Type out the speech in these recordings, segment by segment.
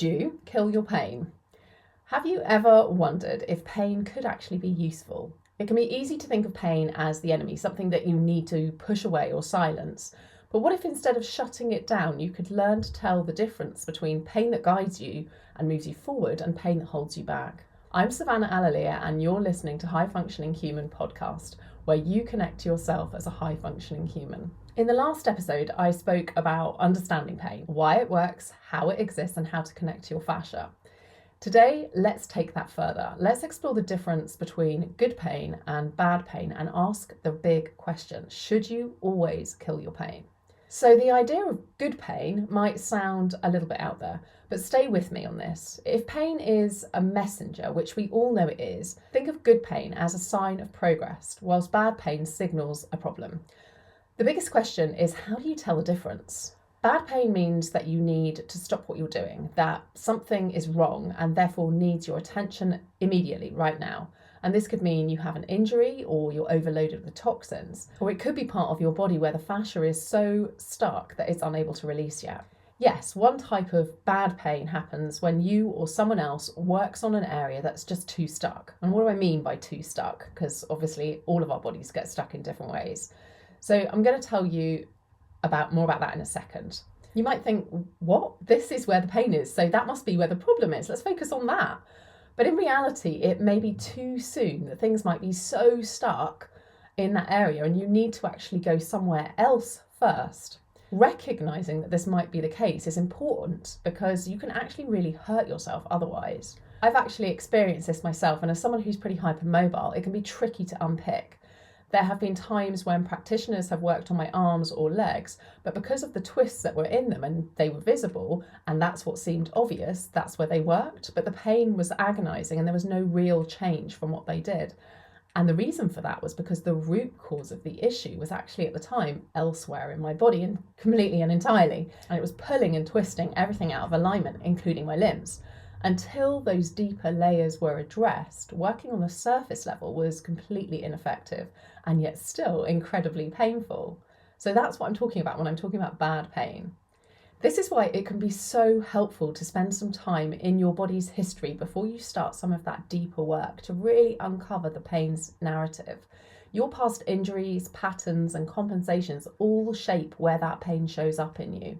Should you kill your pain? Have you ever wondered if pain could actually be useful? It can be easy to think of pain as the enemy, something that you need to push away or silence. But what if instead of shutting it down, you could learn to tell the difference between pain that guides you and moves you forward and pain that holds you back? I'm Savannah Alalia, and you're listening to High Functioning Human podcast, where you connect to yourself as a high functioning human. In the last episode, I spoke about understanding pain, why it works, how it exists, and how to connect to your fascia. Today, let's take that further. Let's explore the difference between good pain and bad pain and ask the big question: should you always kill your pain? So the idea of good pain might sound a little bit out there, but stay with me on this. If pain is a messenger, which we all know it is, think of good pain as a sign of progress, whilst bad pain signals a problem. The biggest question is, how do you tell the difference? Bad pain means that you need to stop what you're doing, that something is wrong and therefore needs your attention immediately, right now. And this could mean you have an injury, or you're overloaded with toxins, or it could be part of your body where the fascia is so stuck that it's unable to release yet. Yes, one type of bad pain happens when you or someone else works on an area that's just too stuck. And what do I mean by too stuck? Because obviously all of our bodies get stuck in different ways. So I'm going to tell you more about that in a second. You might think, what? This is where the pain is, so that must be where the problem is. Let's focus on that. But in reality, it may be too soon, that things might be so stuck in that area and you need to actually go somewhere else first. Recognizing that this might be the case is important, because you can actually really hurt yourself otherwise. I've actually experienced this myself, and as someone who's pretty hypermobile, it can be tricky to unpick. There have been times when practitioners have worked on my arms or legs, but because of the twists that were in them and they were visible, and that's what seemed obvious, that's where they worked, but the pain was agonizing and there was no real change from what they did. And the reason for that was because the root cause of the issue was actually at the time elsewhere in my body, and completely and entirely. And it was pulling and twisting everything out of alignment, including my limbs. Until those deeper layers were addressed, working on the surface level was completely ineffective and yet still incredibly painful. So that's what I'm talking about when I'm talking about bad pain. This is why it can be so helpful to spend some time in your body's history before you start some of that deeper work to really uncover the pain's narrative. Your past injuries, patterns, and compensations all shape where that pain shows up in you.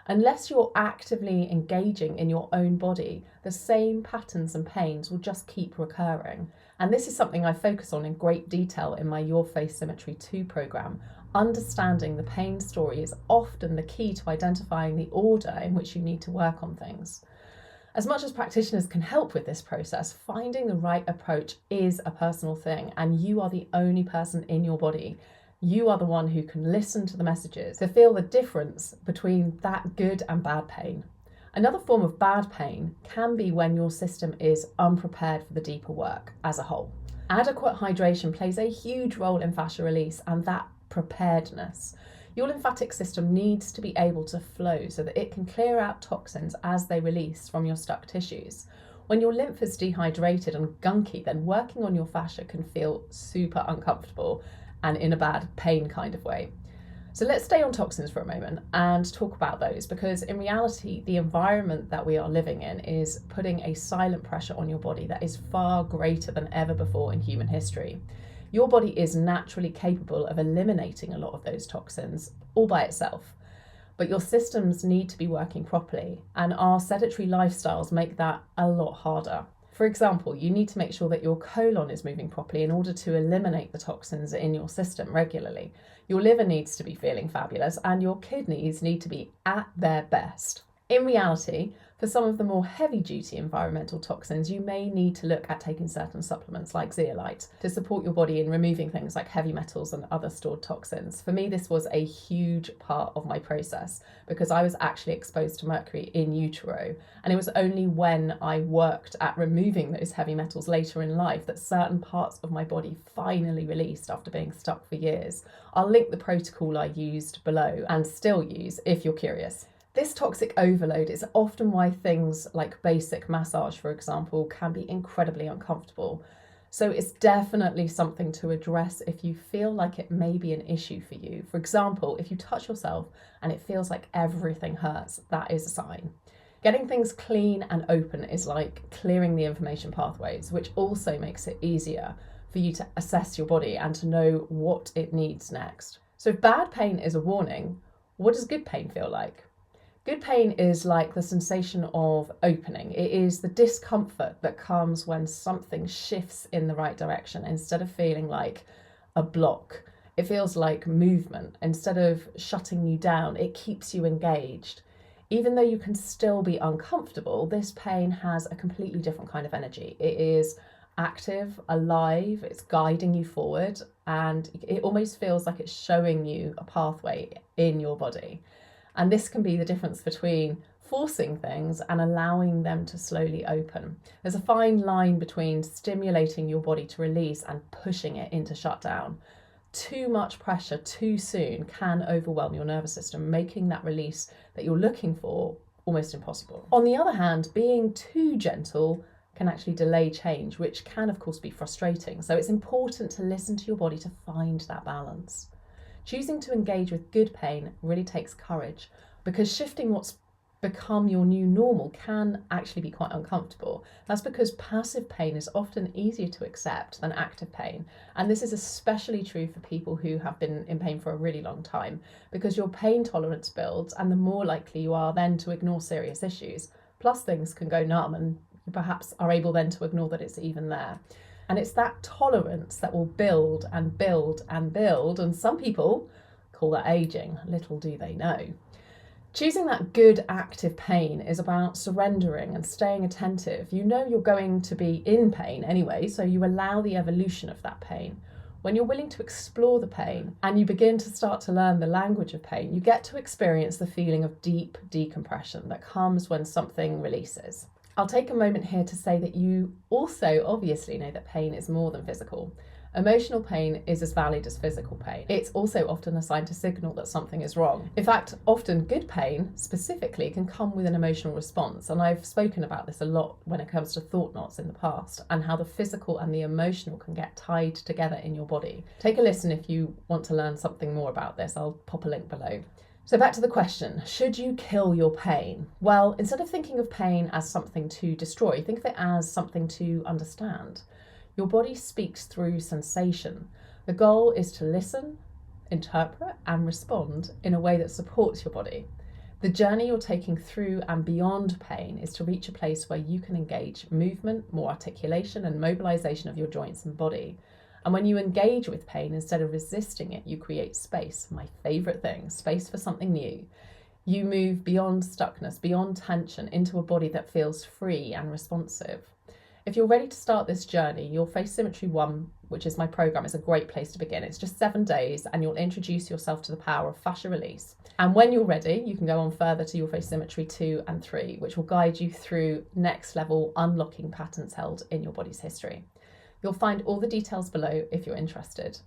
Unless you're actively engaging in your own body, the same patterns and pains will just keep recurring. And this is something I focus on in great detail in my Your Face Symmetry 2 program. Understanding the pain story is often the key to identifying the order in which you need to work on things. As much as practitioners can help with this process, finding the right approach is a personal thing, and you are the only person in your body. You are the one who can listen to the messages to feel the difference between that good and bad pain. Another form of bad pain can be when your system is unprepared for the deeper work as a whole. Adequate hydration plays a huge role in fascia release and that preparedness. Your lymphatic system needs to be able to flow so that it can clear out toxins as they release from your stuck tissues. When your lymph is dehydrated and gunky, then working on your fascia can feel super uncomfortable and in a bad pain kind of way. So let's stay on toxins for a moment and talk about those, because in reality, the environment that we are living in is putting a silent pressure on your body that is far greater than ever before in human history. Your body is naturally capable of eliminating a lot of those toxins all by itself, but your systems need to be working properly, and our sedentary lifestyles make that a lot harder. For example, you need to make sure that your colon is moving properly in order to eliminate the toxins in your system regularly. Your liver needs to be feeling fabulous, and your kidneys need to be at their best. In reality, for some of the more heavy-duty environmental toxins, you may need to look at taking certain supplements like zeolite to support your body in removing things like heavy metals and other stored toxins. For me, this was a huge part of my process because I was actually exposed to mercury in utero, and it was only when I worked at removing those heavy metals later in life that certain parts of my body finally released after being stuck for years. I'll link the protocol I used below and still use if you're curious. This toxic overload is often why things like basic massage, for example, can be incredibly uncomfortable. So it's definitely something to address if you feel like it may be an issue for you. For example, if you touch yourself and it feels like everything hurts, that is a sign. Getting things clean and open is like clearing the information pathways, which also makes it easier for you to assess your body and to know what it needs next. So if bad pain is a warning, what does good pain feel like? Good pain is like the sensation of opening. It is the discomfort that comes when something shifts in the right direction. Instead of feeling like a block, it feels like movement. Instead of shutting you down, it keeps you engaged. Even though you can still be uncomfortable, this pain has a completely different kind of energy. It is active, alive, it's guiding you forward, and it almost feels like it's showing you a pathway in your body. And this can be the difference between forcing things and allowing them to slowly open. There's a fine line between stimulating your body to release and pushing it into shutdown. Too much pressure too soon can overwhelm your nervous system, making that release that you're looking for almost impossible. On the other hand, being too gentle can actually delay change, which can of course be frustrating. So it's important to listen to your body to find that balance. Choosing to engage with good pain really takes courage, because shifting what's become your new normal can actually be quite uncomfortable. That's because passive pain is often easier to accept than active pain. And this is especially true for people who have been in pain for a really long time, because your pain tolerance builds and the more likely you are then to ignore serious issues. Plus things can go numb and you perhaps are able then to ignore that it's even there. And it's that tolerance that will build and build and build. And some people call that aging. Little do they know. Choosing that good active pain is about surrendering and staying attentive. You know you're going to be in pain anyway, so you allow the evolution of that pain. When you're willing to explore the pain and you begin to start to learn the language of pain, you get to experience the feeling of deep decompression that comes when something releases. I'll take a moment here to say that you also obviously know that pain is more than physical. Emotional pain is as valid as physical pain. It's also often a sign to signal that something is wrong. In fact, often good pain specifically can come with an emotional response. And I've spoken about this a lot when it comes to thought knots in the past, and how the physical and the emotional can get tied together in your body. Take a listen if you want to learn something more about this. I'll pop a link below. So back to the question, should you kill your pain? Well, instead of thinking of pain as something to destroy, think of it as something to understand. Your body speaks through sensation. The goal is to listen, interpret, and respond in a way that supports your body. The journey you're taking through and beyond pain is to reach a place where you can engage movement, more articulation, and mobilization of your joints and body. And when you engage with pain, instead of resisting it, you create space. My favorite thing, space for something new. You move beyond stuckness, beyond tension, into a body that feels free and responsive. If you're ready to start this journey, your Face Symmetry 1, which is my program, is a great place to begin. It's just 7 days and you'll introduce yourself to the power of fascia release. And when you're ready, you can go on further to your Face Symmetry 2 and 3, which will guide you through next level unlocking patterns held in your body's history. You'll find all the details below if you're interested.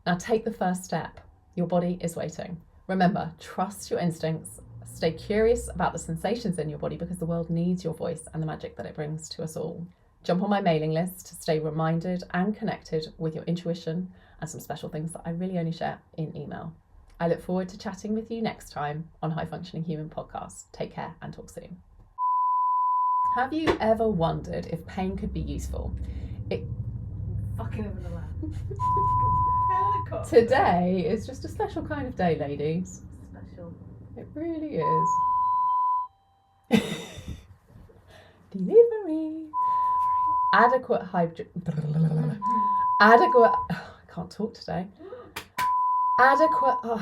Now take the first step. Your body is waiting. Remember, trust your instincts. Stay curious about the sensations in your body, because the world needs your voice and the magic that it brings to us all. Jump on my mailing list to stay reminded and connected with your intuition and some special things that I really only share in email. I look forward to chatting with you next time on High Functioning Human Podcast. Take care and talk soon. Have you ever wondered if pain could be useful? Fucking over the land. Today is just a special kind of day, ladies. Special. It really is. Delivery. Adequate Adequate. I can't talk today. Adequate.